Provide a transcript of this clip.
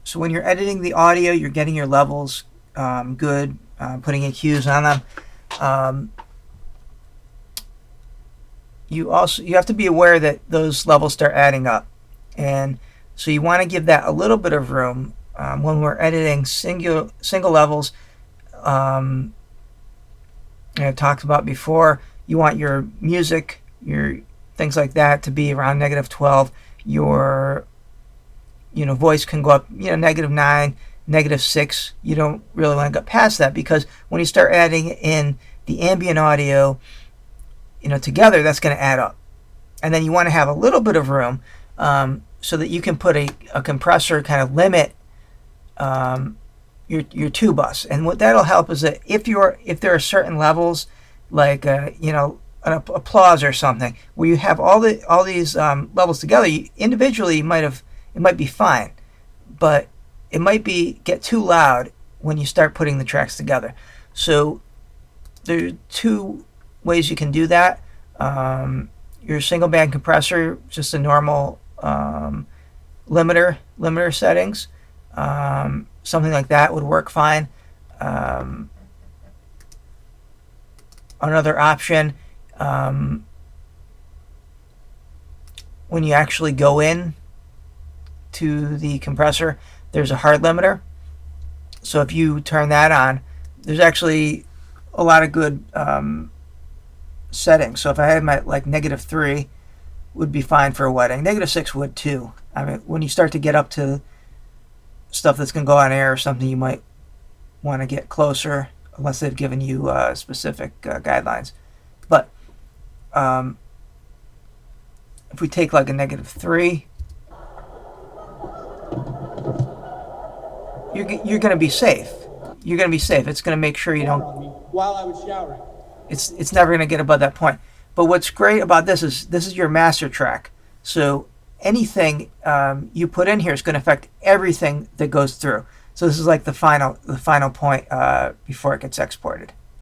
So when you're editing the audio, you're getting your levels good, putting EQs on them. You have to be aware that those levels start adding up, and so you want to give that a little bit of room when we're editing single levels. I talked about before. You want your music, your things like that, to be around -12. Your voice can go up, -9, -6. You don't really want to go past that, because when you start adding in the ambient audio, together, that's going to add up. And then you want to have a little bit of room so that you can put a compressor kind of limit your two bus. And what that'll help is that if there are certain levels, like an applause or something, where you have all these levels together, individually it might be fine, but it might get too loud when you start putting the tracks together. So there are two ways you can do that. Your single band compressor, just a normal limiter settings, something like that would work fine. Another option, when you actually go in to the compressor, there's a hard limiter. So if you turn that on, there's actually a lot of good settings. So if I had my -3 would be fine for a wedding. -6 would too. I mean, when you start to get up to stuff that's going to go on air or something, you might want to get closer, unless they've given you specific guidelines. But if we take like a -3, you're going to be safe. You're going to be safe. It's going to make sure you don't. While I was showering. It's never going to get above that point. But what's great about this is your master track. So anything you put in here is going to affect everything that goes through. So this is like the final point before it gets exported.